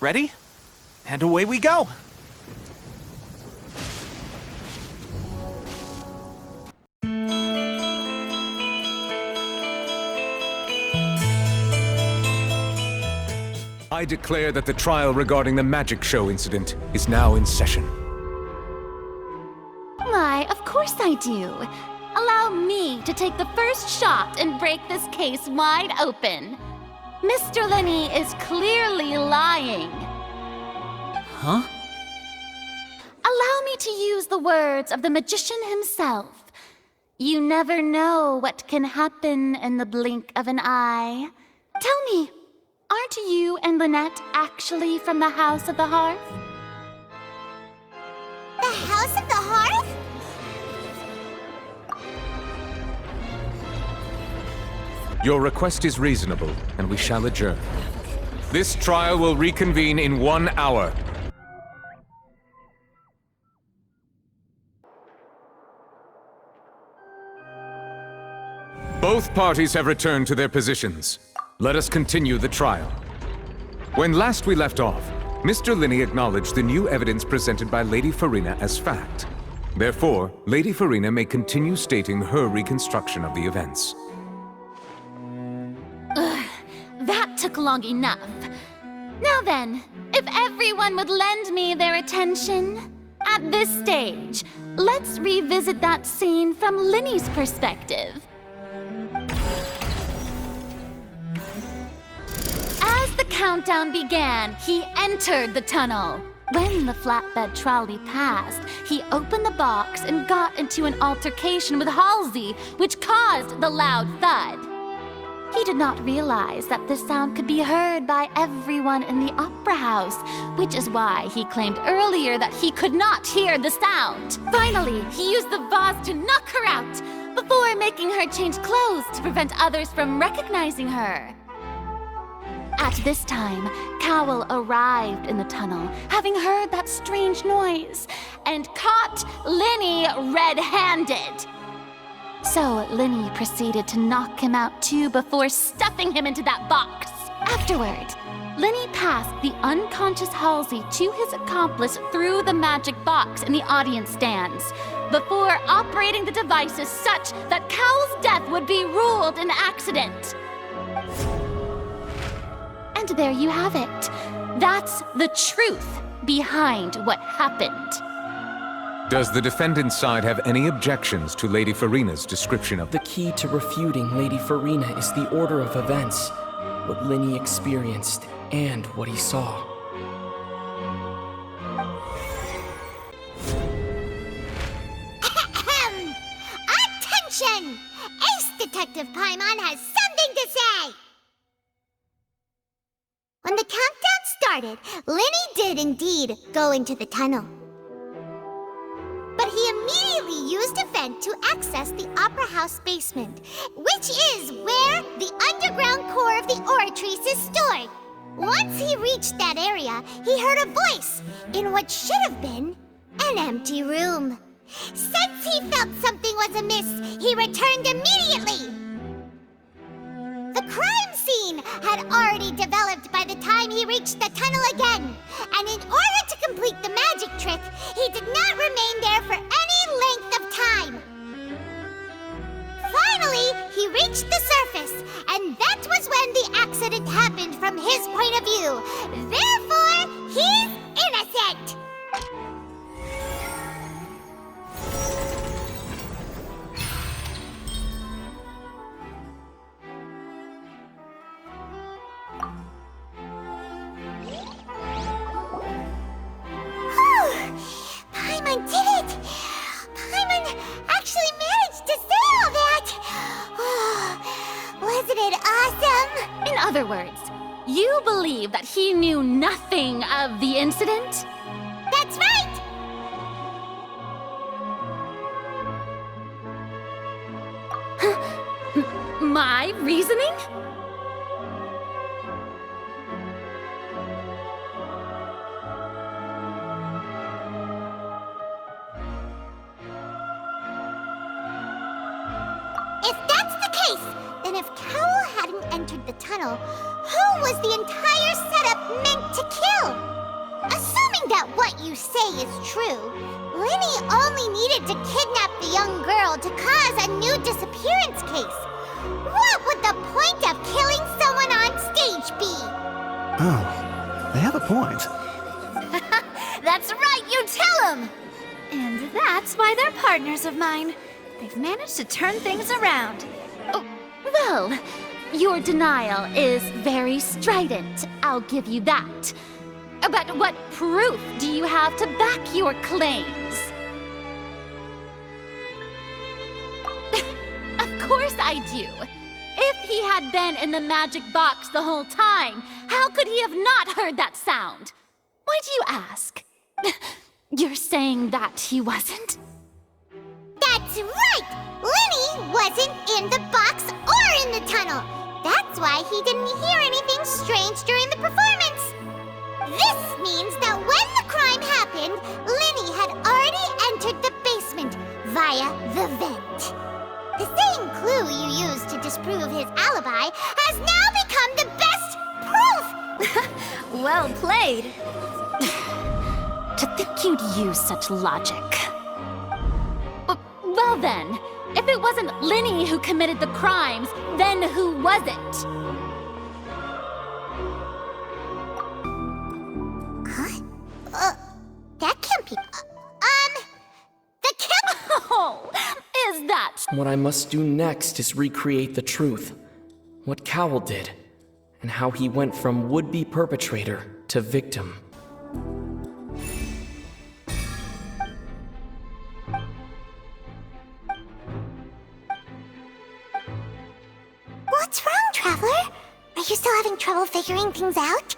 Ready? And away we go! I declare that the trial regarding the magic show incident is now in session. Why, of course I do. Allow me to take the first shot and break this case wide open. Mr. Lenny is clearly lying. Huh? Allow me to use the words of the magician himself. You never know what can happen in the blink of an eye. Tell me, aren't you and Lynette actually from the House of the Hearth? The House of the Hearth? Your request is reasonable, and we shall adjourn. This trial will reconvene in 1 hour. Both parties have returned to their positions. Let us continue the trial. When last we left off, Mr. Linney acknowledged the new evidence presented by Lady Farina as fact. Therefore, Lady Farina may continue stating her reconstruction of the events. That took long enough. Now then, if everyone would lend me their attention. At this stage, let's revisit that scene from Linney's perspective. As the countdown began, he entered the tunnel. When the flatbed trolley passed, he opened the box and got into an altercation with Halsey, which caused the loud thud. He did not realize that this sound could be heard by everyone in the opera house, which is why he claimed earlier that he could not hear the sound. Finally, he used the vase to knock her out, before making her change clothes to prevent others from recognizing her. At this time, Cowell arrived in the tunnel, having heard that strange noise, and caught Linny red-handed. So Linny proceeded to knock him out too before stuffing him into that box. Afterward, Linny passed the unconscious Halsey to his accomplice through the magic box in the audience stands, before operating the devices such that Cowell's death would be ruled an accident. And there you have it. That's the truth behind what happened. Does the defendant's side have any objections to Lady Farina's description of The key to refuting Lady Farina is the order of events, what Linny experienced, and what he saw. Attention! Ace Detective Paimon has something to say! When the countdown started, Linny did indeed go into the tunnel. But he immediately used a vent to access the Opera House basement, which is where the underground core of the Oratrice is stored. Once he reached that area, he heard a voice in what should have been an empty room. Since he felt something was amiss, he returned immediately. The crime scene had already developed by the time he reached the tunnel again, and in order to complete the magic trick, he did not remain there for any length of time. Finally, he reached the surface, and that was when the accident happened from his point of view. Therefore, he's innocent! Paimon did it! Paimon actually managed to say all that! Oh, wasn't it awesome? In other words, you believe that he knew nothing of the incident? That's right! My reasoning? If that's the case, then if Cowell hadn't entered the tunnel, who was the entire setup meant that what you say is true. Linny only needed to kidnap the young girl to cause a new disappearance case. What would the point of killing someone on stage be? Oh, they have a point. That's right, you tell him! And that's why they're partners of mine. They've managed to turn things around. Oh, well, your denial is very strident, I'll give you that. But what proof do you have to back your claims? Of course I do. If he had been in the magic box the whole time, how could he have not heard that sound? Why do you ask? You're saying that he wasn't? That's right! Linny wasn't in the box or in the tunnel. That's why he didn't hear anything strange during the performance. This means that when the crime happened, Linny had already entered the basement via the vent. The same clue you used to disprove his alibi has now become the best proof! Well played. To think you'd use such logic. Well then, if it wasn't Linny who committed the crimes, then who was it? Huh? That can't be... the killer... Oh, is that... What I must do next is recreate the truth. What Cowell did, and how he went from would-be perpetrator to victim. What's wrong, Traveler? Are you still having trouble figuring things out?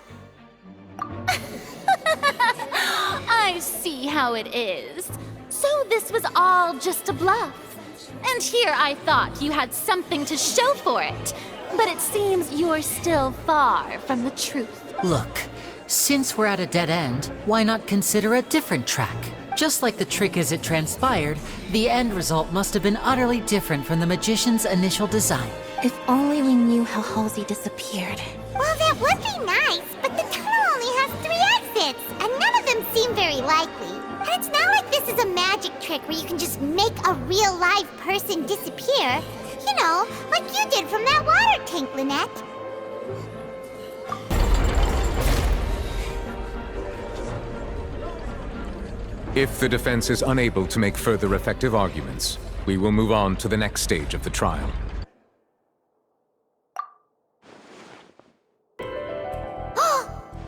I see how it is. So this was all just a bluff. And here I thought you had something to show for it. But it seems you're still far from the truth. Look, since we're at a dead end, why not consider a different track? Just like the trick as it transpired, the end result must have been utterly different from the magician's initial design. If only we knew how Halsey disappeared. Well, that would be nice, but the tunnel only has 3 exits, and none of them seem very likely. And it's not like this is a magic trick where you can just make a real live person disappear. You know, like you did from that water tank, Lynette. If the defense is unable to make further effective arguments, we will move on to the next stage of the trial.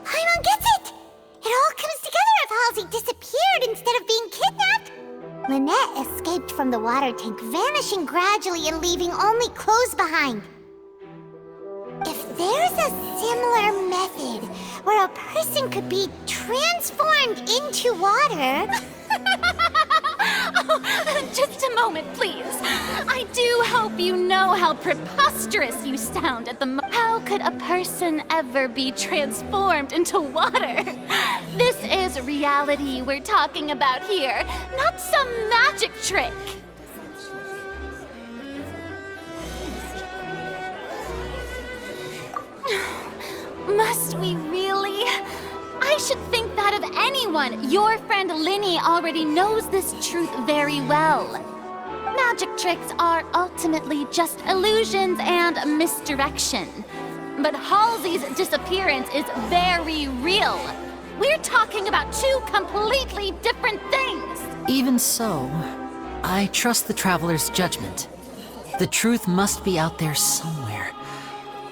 Paimon gets it! It all comes together if Halsey disappeared instead of being kidnapped. Lynette escaped from the water tank, vanishing gradually and leaving only clothes behind. If there's a similar method where a person could be transformed into water... Oh, just a moment, please. I do hope you know how preposterous you sound at the How could a person ever be transformed into water? This is reality we're talking about here, not some magic trick. Must we really? I should think that of anyone. Your friend Linny already knows this truth very well. Magic tricks are ultimately just illusions and misdirection. But Halsey's disappearance is very real. We're talking about 2 completely different things. Even so, I trust the Traveler's judgment. The truth must be out there somewhere.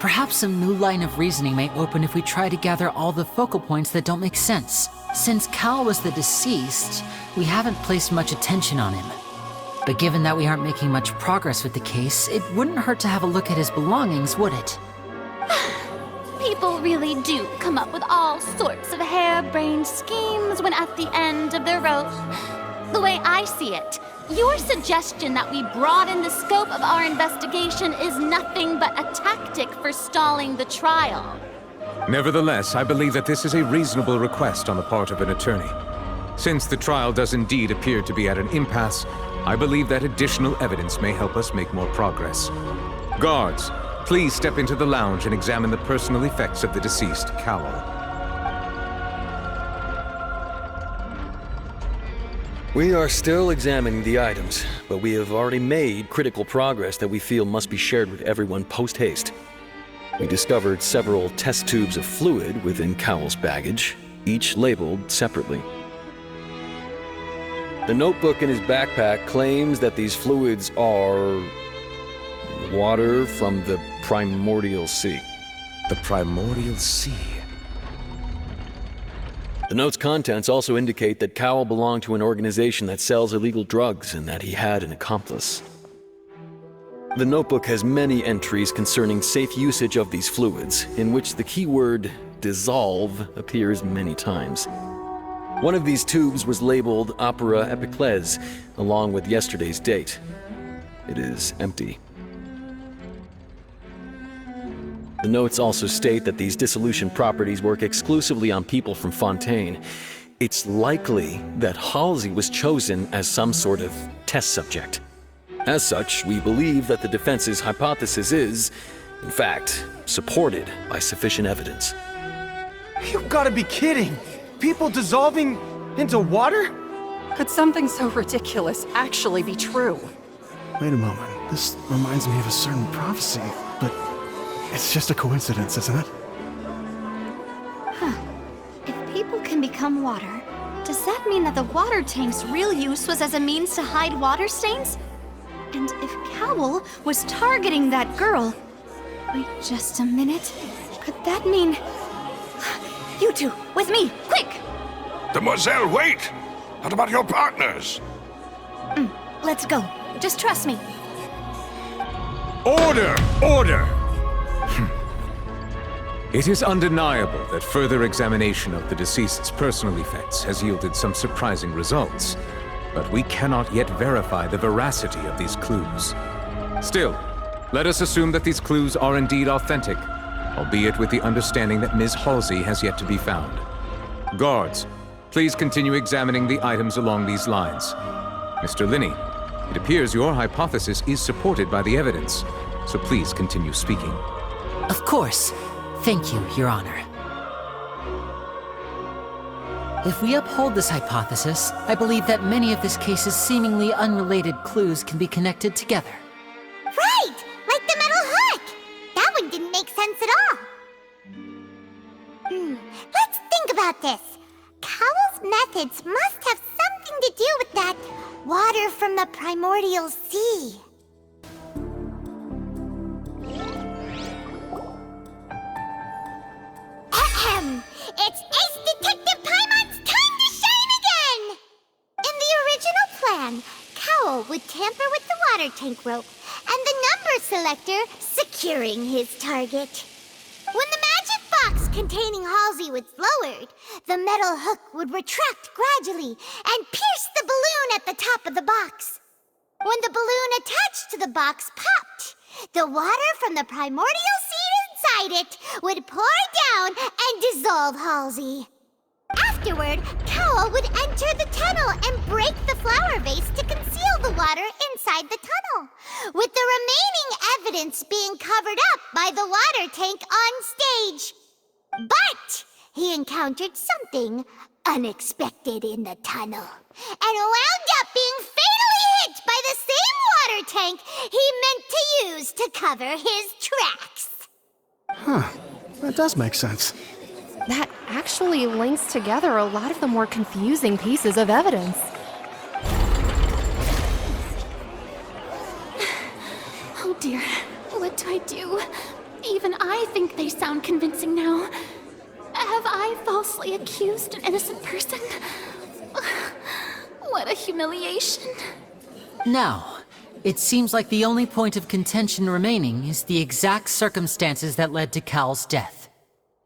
Perhaps a new line of reasoning may open if we try to gather all the focal points that don't make sense. Since Cal was the deceased, we haven't placed much attention on him. But given that we aren't making much progress with the case, it wouldn't hurt to have a look at his belongings, would it? People really do come up with all sorts of harebrained schemes when at the end of their rope. The way I see it, your suggestion that we broaden the scope of our investigation is nothing but a tactic for stalling the trial. Nevertheless, I believe that this is a reasonable request on the part of an attorney. Since the trial does indeed appear to be at an impasse, I believe that additional evidence may help us make more progress. Guards, please step into the lounge and examine the personal effects of the deceased, Cowell. We are still examining the items, but we have already made critical progress that we feel must be shared with everyone post-haste. We discovered several test tubes of fluid within Cowell's baggage, each labeled separately. The notebook in his backpack claims that these fluids are water from the primordial sea. The primordial sea. The note's contents also indicate that Cowell belonged to an organization that sells illegal drugs and that he had an accomplice. The notebook has many entries concerning safe usage of these fluids, in which the keyword dissolve appears many times. One of these tubes was labeled Opera Epiclese, along with yesterday's date. It is empty. The notes also state that these dissolution properties work exclusively on people from Fontaine. It's likely that Halsey was chosen as some sort of test subject. As such, we believe that the defense's hypothesis is, in fact, supported by sufficient evidence. You've got to be kidding! People dissolving into water? Could something so ridiculous actually be true? Wait a moment. This reminds me of a certain prophecy, but it's just a coincidence, isn't it? If people can become water, does that mean that the water tank's real use was as a means to hide water stains? And if Cowell was targeting that girl... Wait just a minute. Could that mean... You two, with me, quick! Demoiselle, wait! What about your partners? Let's go. Just trust me. Order! Order! It is undeniable that further examination of the deceased's personal effects has yielded some surprising results, but we cannot yet verify the veracity of these clues. Still, let us assume that these clues are indeed authentic, albeit with the understanding that Ms. Halsey has yet to be found. Guards, please continue examining the items along these lines. Mr. Linney, it appears your hypothesis is supported by the evidence, so please continue speaking. Of course. Thank you, Your Honor. If we uphold this hypothesis, I believe that many of this case's seemingly unrelated clues can be connected together. Right! Like the metal hook! That one didn't make sense at all. Let's think about this. Cowell's methods must have something to do with that water from the primordial sea. Ahem! It's Ace Detective Paimon's time to shine again! In the original plan, Cowell would tamper with the water tank rope and the number selector securing his target. When the magic box containing Halsey was lowered, the metal hook would retract gradually and pierce the balloon at the top of the box. When the balloon attached to the box popped, the water from the primordial seed inside it would pour down and dissolve Halsey. Afterward, Cowell would enter the tunnel and break the flower vase to conceal the water inside the tunnel, with the remaining evidence being covered up by the water tank on stage. But he encountered something unexpected in the tunnel, and wound up being fatally hit by the same water tank he meant to use to cover his tracks. Huh. That does make sense. That actually links together a lot of the more confusing pieces of evidence. Oh dear, what do I do? Even I think they sound convincing now. Have I falsely accused an innocent person? What a humiliation. Now, it seems like the only point of contention remaining is the exact circumstances that led to Cal's death.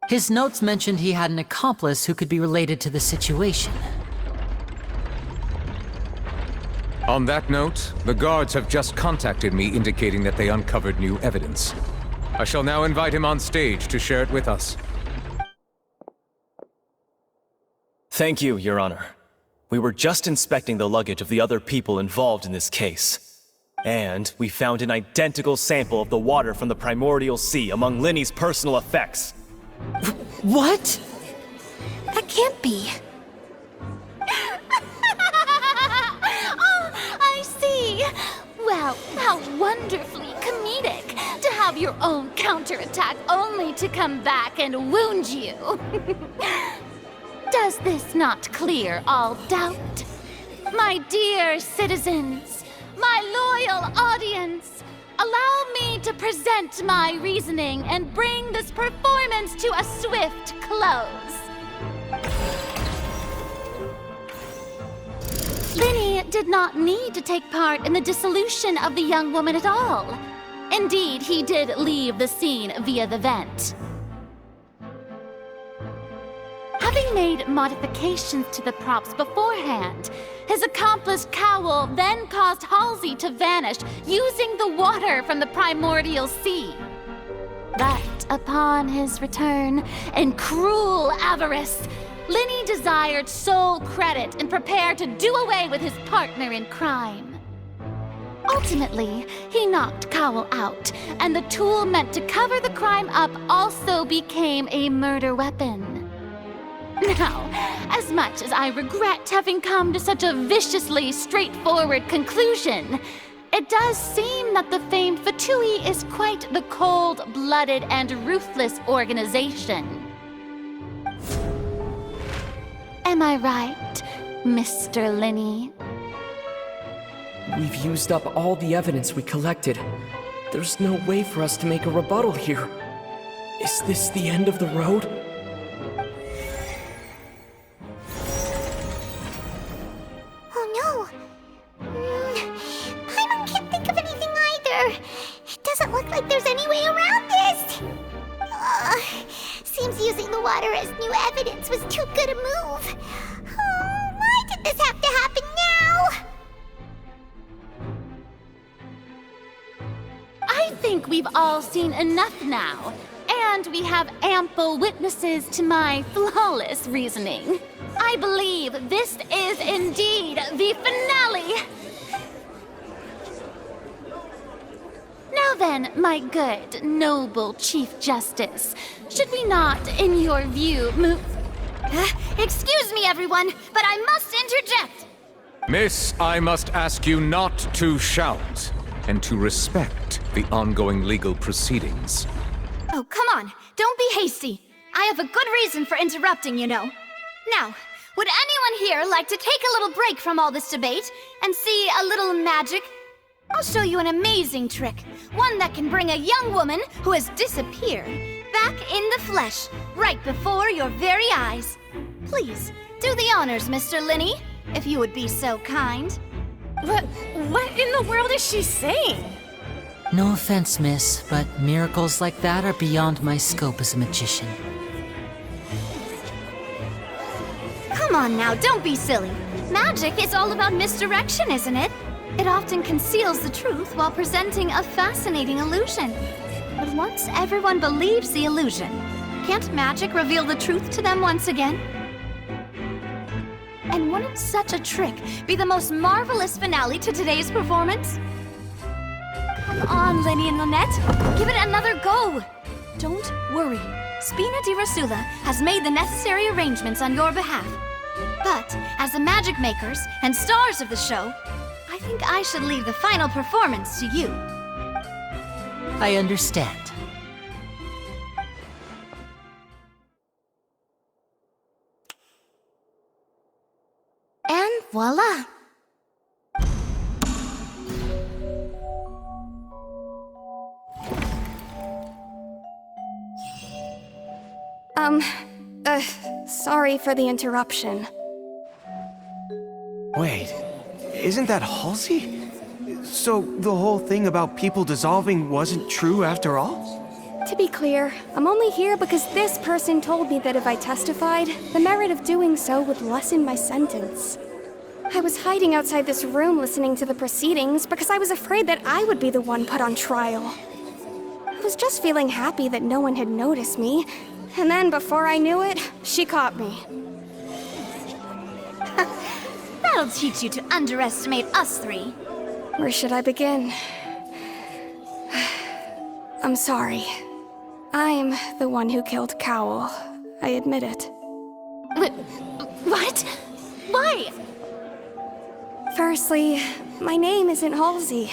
His notes mentioned he had an accomplice who could be related to the situation. On that note, the guards have just contacted me indicating that they uncovered new evidence. I shall now invite him on stage to share it with us. Thank you, Your Honor. We were just inspecting the luggage of the other people involved in this case. And we found an identical sample of the water from the primordial sea among Linny's personal effects. What? That can't be. have your own counterattack only to come back and wound you. Does this not clear all doubt? My dear citizens, my loyal audience, allow me to present my reasoning and bring this performance to a swift close. Linny did not need to take part in the dissolution of the young woman at all. Indeed, he did leave the scene via the vent. Having made modifications to the props beforehand, his accomplice Cowl then caused Halsey to vanish using the water from the primordial sea. But upon his return, in cruel avarice, Linny desired sole credit and prepared to do away with his partner in crime. Ultimately, he knocked Cowl out, and the tool meant to cover the crime up also became a murder weapon. Now, as much as I regret having come to such a viciously straightforward conclusion, it does seem that the famed Fatui is quite the cold-blooded and ruthless organization. Am I right, Mr. Linny? We've used up all the evidence we collected. There's no way for us to make a rebuttal here. Is this the end of the road? Oh no! Paimon can't think of anything either. It doesn't look like there's any way around this. Seems using the water as new evidence was too good a move. Why did this have to happen now? I think we've all seen enough now, and we have ample witnesses to my flawless reasoning. I believe this is indeed the finale. Now then, my good, noble Chief Justice, should we not, in your view, move... Excuse me, everyone, but I must interject. Miss, I must ask you not to shout, and to respect the ongoing legal proceedings. Oh, come on. Don't be hasty. I have a good reason for interrupting, you know. Now, would anyone here like to take a little break from all this debate and see a little magic? I'll show you an amazing trick. One that can bring a young woman who has disappeared back in the flesh, right before your very eyes. Please, do the honors, Mr. Linny, if you would be so kind. What in the world is she saying? No offense, miss, but miracles like that are beyond my scope as a magician. Come on now, don't be silly. Magic is all about misdirection, isn't it? It often conceals the truth while presenting a fascinating illusion. But once everyone believes the illusion, can't magic reveal the truth to them once again? And wouldn't such a trick be the most marvelous finale to today's performance? Come on, Linny and Lynette, give it another go. Don't worry, Spina di Rasula has made the necessary arrangements on your behalf. But as the magic makers and stars of the show, I think I should leave the final performance to you. I understand. And voila! Sorry for the interruption. Wait, isn't that Halsey? So the whole thing about people dissolving wasn't true after all? To be clear, I'm only here because this person told me that if I testified, the merit of doing so would lessen my sentence. I was hiding outside this room listening to the proceedings because I was afraid that I would be the one put on trial. I was just feeling happy that no one had noticed me, and then before I knew it, she caught me. That'll teach you to underestimate us three. Where should I begin? I'm sorry. I'm the one who killed Cowl. I admit it. What? Why? Firstly, my name isn't Halsey.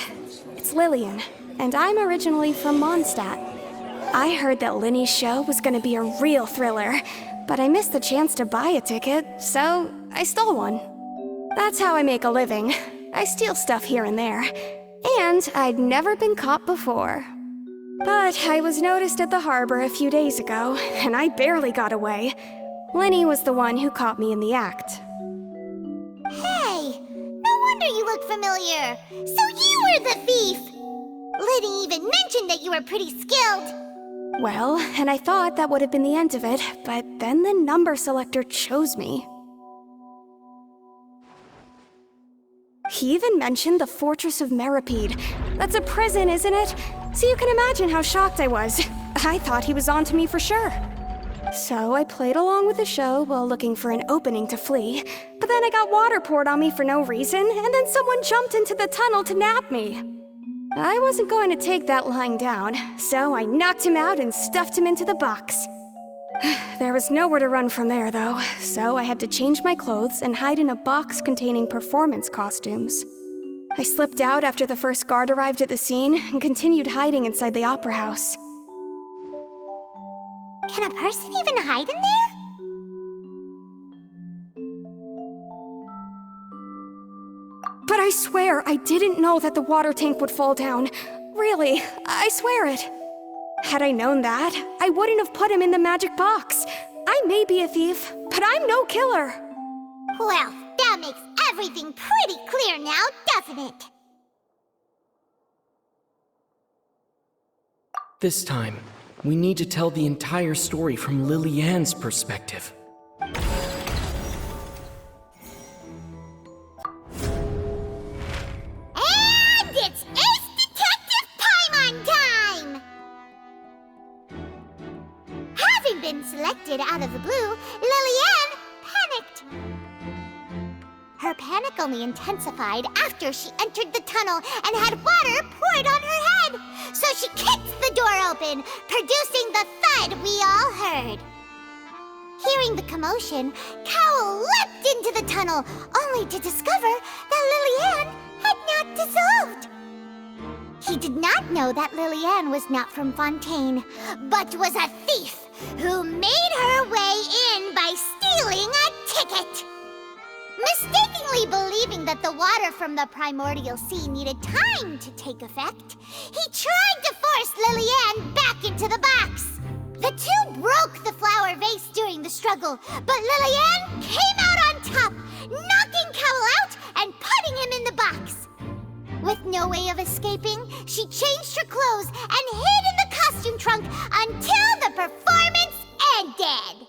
It's Lillian. and I'm originally from Mondstadt. I heard that Linny's show was gonna be a real thriller, but I missed the chance to buy a ticket, so I stole one. That's how I make a living. I steal stuff here and there, and I'd never been caught before. But I was noticed at the harbor a few days ago, and I barely got away. Linny was the one who caught me in the act. Hey, no wonder you look familiar. So you were the thief! Liddy even mentioned that you were pretty skilled. Well, and I thought that would have been the end of it, but then the number selector chose me. He even mentioned the Fortress of Meripede. That's a prison, isn't it? So you can imagine how shocked I was. I thought he was onto me for sure. So I played along with the show while looking for an opening to flee, but then I got water poured on me for no reason, and then someone jumped into the tunnel to nab me. I wasn't going to take that lying down, so I knocked him out and stuffed him into the box. There was nowhere to run from there, though, so I had to change my clothes and hide in a box containing performance costumes. I slipped out after the first guard arrived at the scene and continued hiding inside the opera house. Can a person even hide in there? But I swear I didn't know that the water tank would fall down. Really, I swear it. Had I known that, I wouldn't have put him in the magic box. I may be a thief, but I'm no killer. Well, that makes everything pretty clear now, doesn't it? This time, we need to tell the entire story from Lily-Ann's perspective. And it's Ace Detective Paimon time! Having been selected out of the blue, Lily-Ann panicked. Her panic only intensified after she entered the tunnel and had water poured on her head. So she kicked the door open, producing the thud we all heard. Hearing the commotion, Cowl leapt into the tunnel, only to discover that Lily-Ann had not dissolved. He did not know that Lily-Ann was not from Fontaine, but was a thief who made her way in by stealing a ticket. Mistakenly believing that the water from the primordial sea needed time to take effect, he tried to force Lily-Ann back into the box. The two broke the flower vase during the struggle, but Lily-Ann came out on top, knocking Cowl out and putting him in the box. With no way of escaping, she changed her clothes and hid in the costume trunk until the performance ended.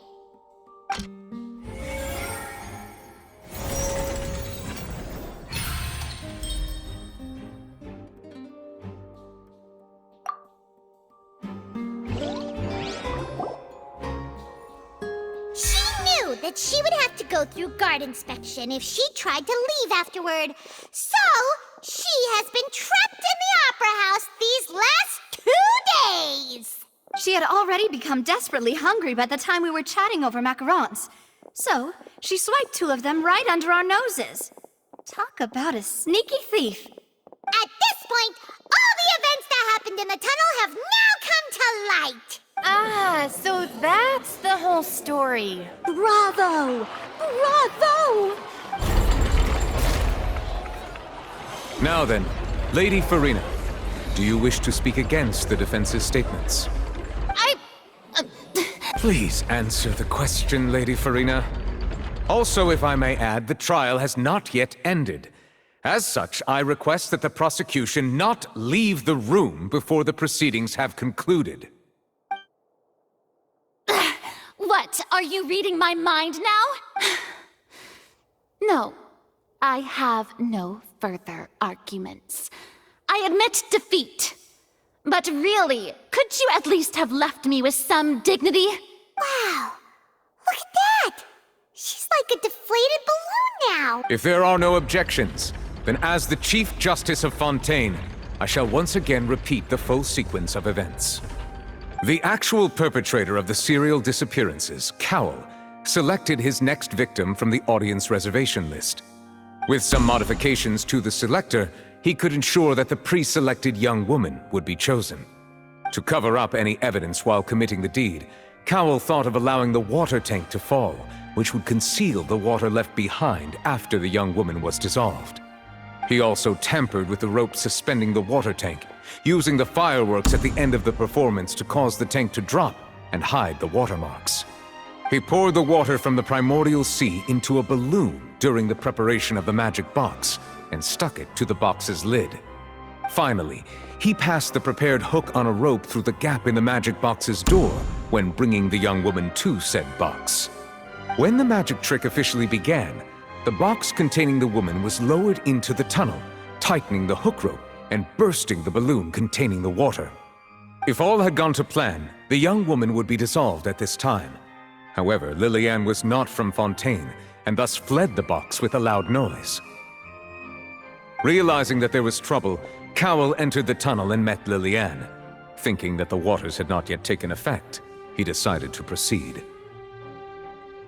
That she would have to go through guard inspection if she tried to leave afterward. So, she has been trapped in the Opera House these last 2 days. She had already become desperately hungry by the time we were chatting over macarons. So, she swiped 2 of them right under our noses. Talk about a sneaky thief. At this point, all the events that happened in the tunnel have now come to light. Ah, so that's the whole story. Bravo! Bravo! Now then, Lady Farina, do you wish to speak against the defense's statements? Please answer the question, Lady Farina. Also, if I may add, the trial has not yet ended. As such, I request that the prosecution not leave the room before the proceedings have concluded. What, are you reading my mind now? No, I have no further arguments. I admit defeat. But really, could you at least have left me with some dignity? Wow, look at that! She's like a deflated balloon now! If there are no objections, then as the Chief Justice of Fontaine, I shall once again repeat the full sequence of events. The actual perpetrator of the serial disappearances, Cowl, selected his next victim from the audience reservation list. With some modifications to the selector, he could ensure that the pre-selected young woman would be chosen. To cover up any evidence while committing the deed, Cowell thought of allowing the water tank to fall, which would conceal the water left behind after the young woman was dissolved. He also tampered with the rope suspending the water tank, using the fireworks at the end of the performance to cause the tank to drop and hide the watermarks. He poured the water from the primordial sea into a balloon during the preparation of the magic box and stuck it to the box's lid. Finally, he passed the prepared hook on a rope through the gap in the magic box's door when bringing the young woman to said box. When the magic trick officially began, the box containing the woman was lowered into the tunnel, tightening the hook rope and bursting the balloon containing the water. If all had gone to plan, the young woman would be dissolved at this time. However, Lillian was not from Fontaine and thus fled the box with a loud noise. Realizing that there was trouble, Cowell entered the tunnel and met Lillian. Thinking that the waters had not yet taken effect, he decided to proceed.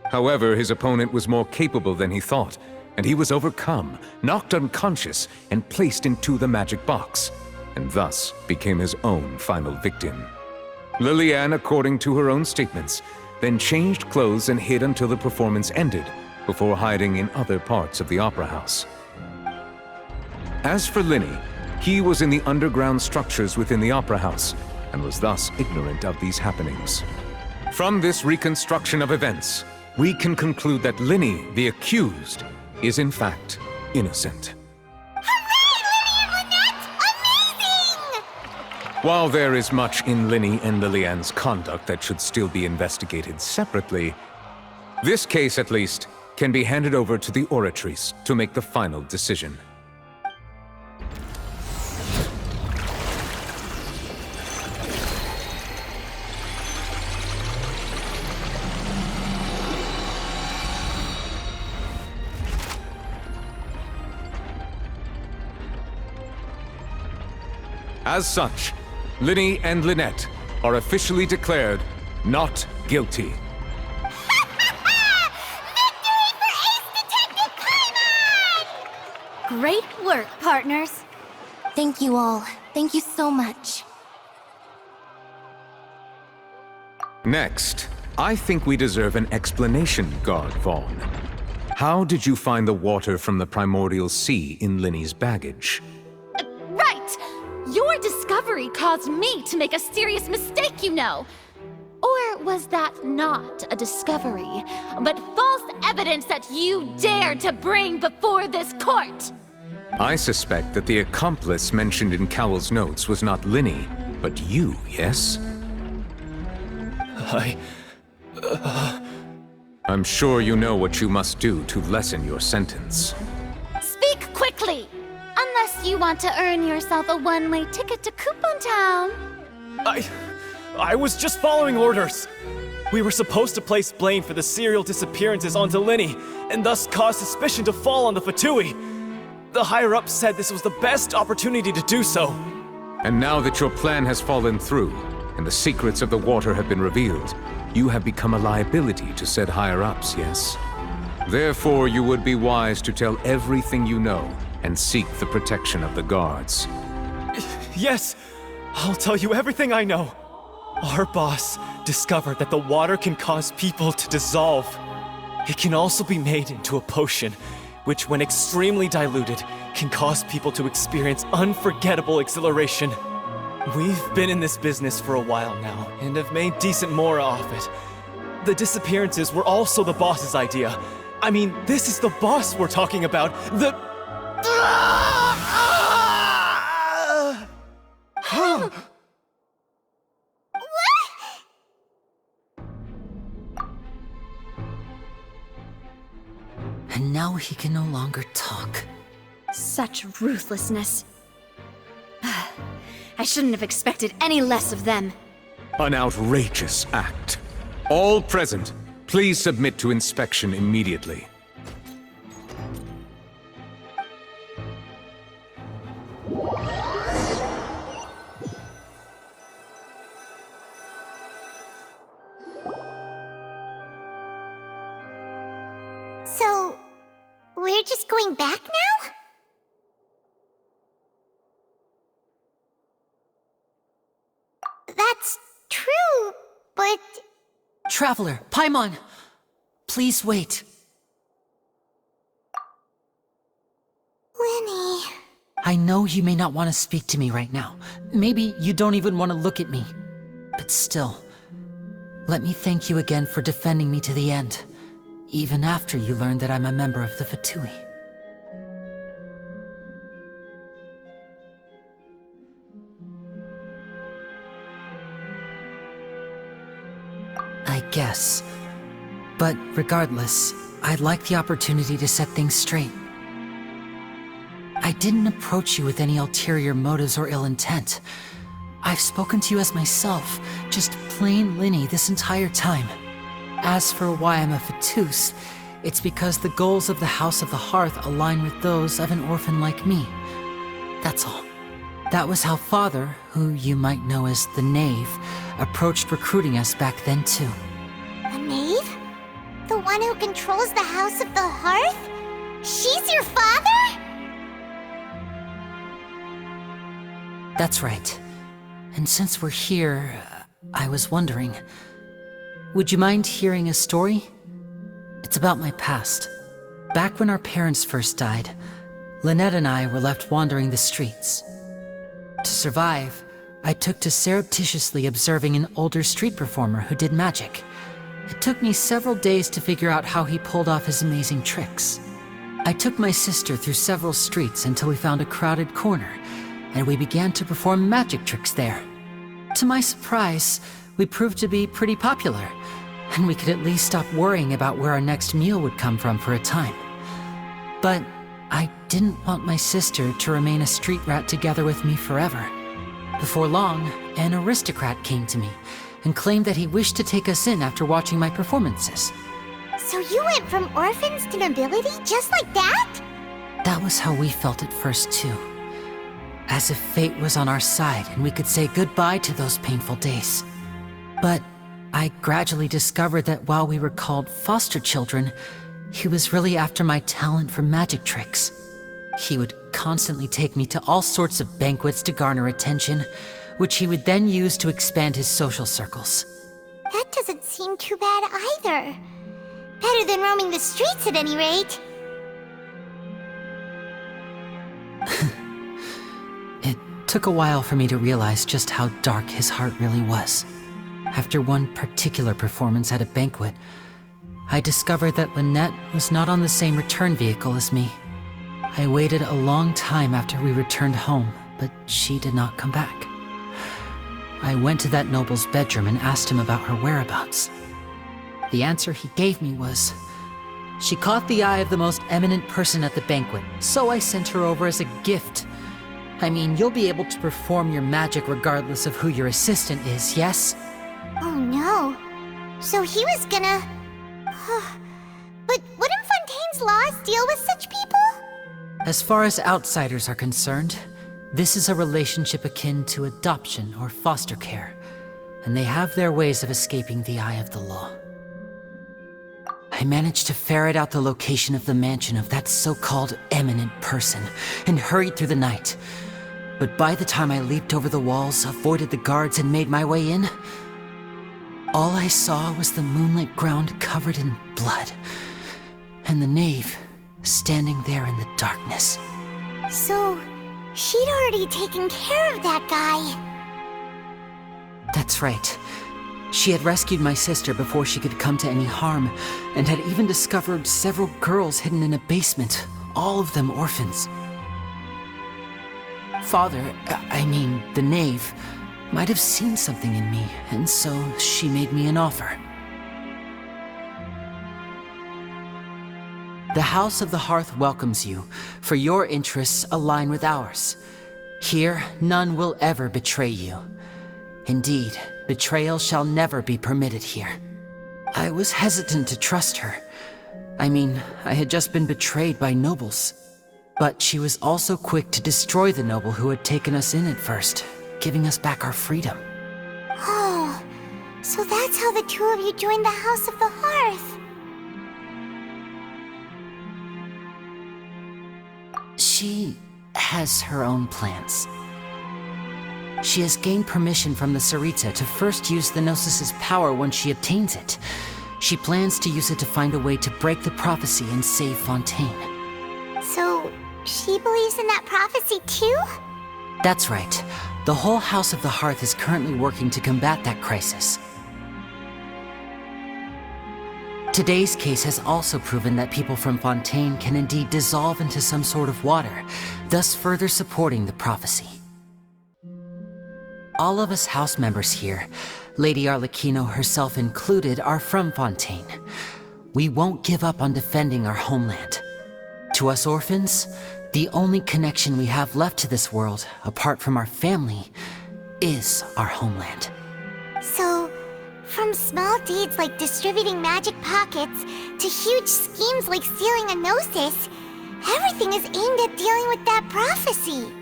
However, his opponent was more capable than he thought, and he was overcome, knocked unconscious, and placed into the magic box, and thus became his own final victim. Lillian, according to her own statements, then changed clothes and hid until the performance ended, before hiding in other parts of the opera house. As for Linny, he was in the underground structures within the opera house, and was thus ignorant of these happenings. From this reconstruction of events, we can conclude that Linny, the accused, is in fact innocent. While there is much in Linny and Lillian's conduct that should still be investigated separately, this case, at least, can be handed over to the Oratrice to make the final decision. As such, Linny and Lynette are officially declared not guilty. Great work, partners. Thank you all. Thank you so much. Next, I think we deserve an explanation, Guard Vaughn. How did you find the water from the primordial sea in Linny's baggage? Right! Your discovery caused me to make a serious mistake, you know. Or was that not a discovery, but false evidence that you dared to bring before this court? I suspect that the accomplice mentioned in Cowell's notes was not Linny, but you, yes? I'm sure you know what you must do to lessen your sentence. Speak quickly! Unless you want to earn yourself a one-way ticket to Coupon Town. I was just following orders. We were supposed to place blame for the serial disappearances onto Linny, and thus cause suspicion to fall on the Fatui. The higher-ups said this was the best opportunity to do so. And now that your plan has fallen through, and the secrets of the water have been revealed, you have become a liability to said higher-ups, yes? Therefore, you would be wise to tell everything you know, and seek the protection of the guards. Yes, I'll tell you everything I know. Our boss discovered that the water can cause people to dissolve. It can also be made into a potion, which when extremely diluted, can cause people to experience unforgettable exhilaration. We've been in this business for a while now, and have made decent more off it. The disappearances were also the boss's idea. I mean, this is the boss we're talking about. And now he can no longer talk. Such ruthlessness. I shouldn't have expected any less of them. An outrageous act. All present, please submit to inspection immediately. So, we're just going back now? Traveler, Paimon! Please wait. Lenny... I know you may not want to speak to me right now. Maybe you don't even want to look at me. But still, let me thank you again for defending me to the end, even after you learned that I'm a member of the Fatui. I guess. But regardless, I'd like the opportunity to set things straight. I didn't approach you with any ulterior motives or ill intent. I've spoken to you as myself, just plain Linny this entire time. As for why I'm a Fatus, it's because the goals of the House of the Hearth align with those of an orphan like me. That's all. That was how Father, who you might know as the Knave, approached recruiting us back then too. The Knave? The one who controls the House of the Hearth? She's your father? That's right. And since we're here, I was wondering, would you mind hearing a story? It's about my past. Back when our parents first died, Lynette and I were left wandering the streets. To survive, I took to surreptitiously observing an older street performer who did magic. It took me several days to figure out how he pulled off his amazing tricks. I took my sister through several streets until we found a crowded corner, and we began to perform magic tricks there. To my surprise, we proved to be pretty popular, and we could at least stop worrying about where our next meal would come from for a time. But I didn't want my sister to remain a street rat together with me forever. Before long, an aristocrat came to me and claimed that he wished to take us in after watching my performances. So you went from orphans to nobility just like that? That was how we felt at first too. As if fate was on our side and we could say goodbye to those painful days. But I gradually discovered that while we were called foster children, he was really after my talent for magic tricks. He would constantly take me to all sorts of banquets to garner attention, which he would then use to expand his social circles. That doesn't seem too bad either. Better than roaming the streets at any rate. It took a while for me to realize just how dark his heart really was. After one particular performance at a banquet, I discovered that Lynette was not on the same return vehicle as me. I waited a long time after we returned home, but she did not come back. I went to that noble's bedroom and asked him about her whereabouts. The answer he gave me was, she caught the eye of the most eminent person at the banquet, so I sent her over as a gift. I mean, you'll be able to perform your magic regardless of who your assistant is, yes? Oh no. So he was gonna... But wouldn't Fontaine's laws deal with such people? As far as outsiders are concerned, this is a relationship akin to adoption or foster care, and they have their ways of escaping the eye of the law. I managed to ferret out the location of the mansion of that so-called eminent person and hurried through the night. But by the time I leaped over the walls, avoided the guards, and made my way in, all I saw was the moonlit ground covered in blood, and the knave standing there in the darkness. So, she'd already taken care of that guy. That's right. She had rescued my sister before she could come to any harm, and had even discovered several girls hidden in a basement, all of them orphans. Father, the knave, might have seen something in me, and so she made me an offer. The House of the Hearth welcomes you, for your interests align with ours. Here, none will ever betray you. Indeed, betrayal shall never be permitted here. I was hesitant to trust her. I had just been betrayed by nobles. But she was also quick to destroy the noble who had taken us in at first, giving us back our freedom. Oh, so that's how the two of you joined the House of the Hearth. She has her own plans. She has gained permission from the Sarita to first use the Gnosis' power when she obtains it. She plans to use it to find a way to break the prophecy and save Fontaine. So, she believes in that prophecy too? That's right. The whole House of the Hearth is currently working to combat that crisis. Today's case has also proven that people from Fontaine can indeed dissolve into some sort of water, thus further supporting the prophecy. All of us house members here, Lady Arlecchino herself included, are from Fontaine. We won't give up on defending our homeland. To us orphans, the only connection we have left to this world, apart from our family, is our homeland. So, from small deeds like distributing magic pockets to huge schemes like stealing a Gnosis, everything is aimed at dealing with that prophecy.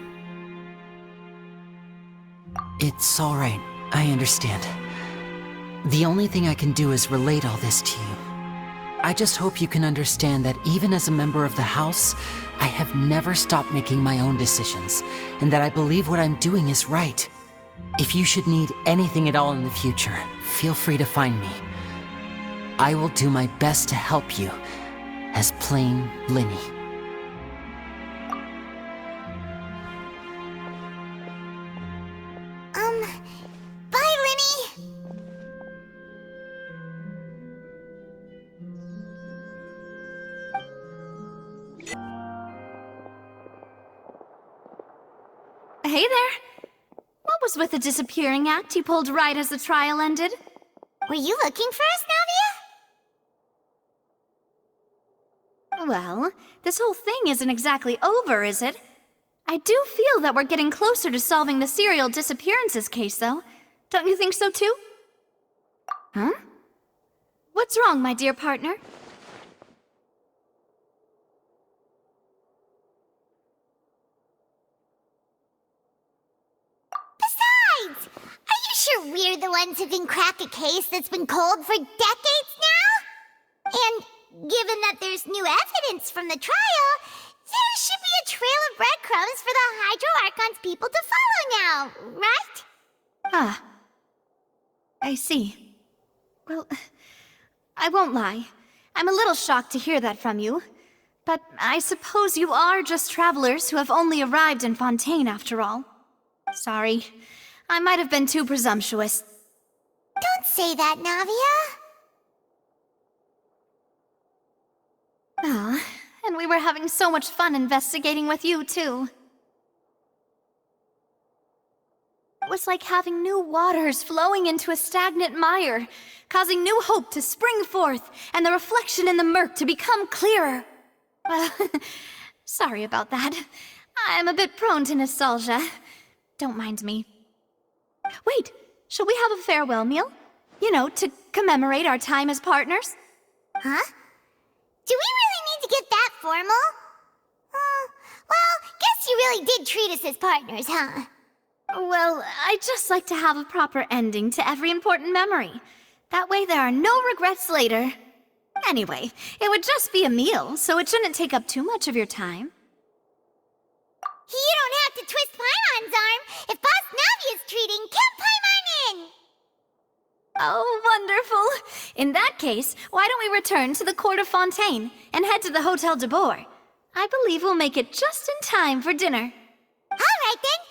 It's all right. I understand. The only thing I can do is relate all this to you. I just hope you can understand that even as a member of the House, I have never stopped making my own decisions, and that I believe what I'm doing is right. If you should need anything at all in the future, feel free to find me. I will do my best to help you, as plain Linny. Bye, Linny! Hey there! What was with the disappearing act you pulled right as the trial ended? Were you looking for us, Navia? Well, this whole thing isn't exactly over, is it? I do feel that we're getting closer to solving the serial disappearances case, though. Don't you think so, too? Huh? What's wrong, my dear partner? Besides, are you sure we're the ones who can crack a case that's been cold for decades now? And given that there's new evidence from the trial, there should be a trail of breadcrumbs for the Hydro Archon's people to follow now, right? Ah. I see. Well, I won't lie. I'm a little shocked to hear that from you. But I suppose you are just travelers who have only arrived in Fontaine after all. Sorry. I might have been too presumptuous. Don't say that, Navia. Ah, and we were having so much fun investigating with you, too. It was like having new waters flowing into a stagnant mire, causing new hope to spring forth, and the reflection in the murk to become clearer. Well, sorry about that. I'm a bit prone to nostalgia. Don't mind me. Wait, shall we have a farewell meal? You know, to commemorate our time as partners? Huh? Do we really need to get that formal? Well, guess you really did treat us as partners, huh? Well, I'd just like to have a proper ending to every important memory. That way there are no regrets later. Anyway, it would just be a meal, so it shouldn't take up too much of your time. You don't have to twist Paimon's arm. If Boss Navi is treating, count Paimon in! Oh, wonderful! In that case, why don't we return to the Court of Fontaine and head to the Hotel de Boer? I believe we'll make it just in time for dinner. All right then.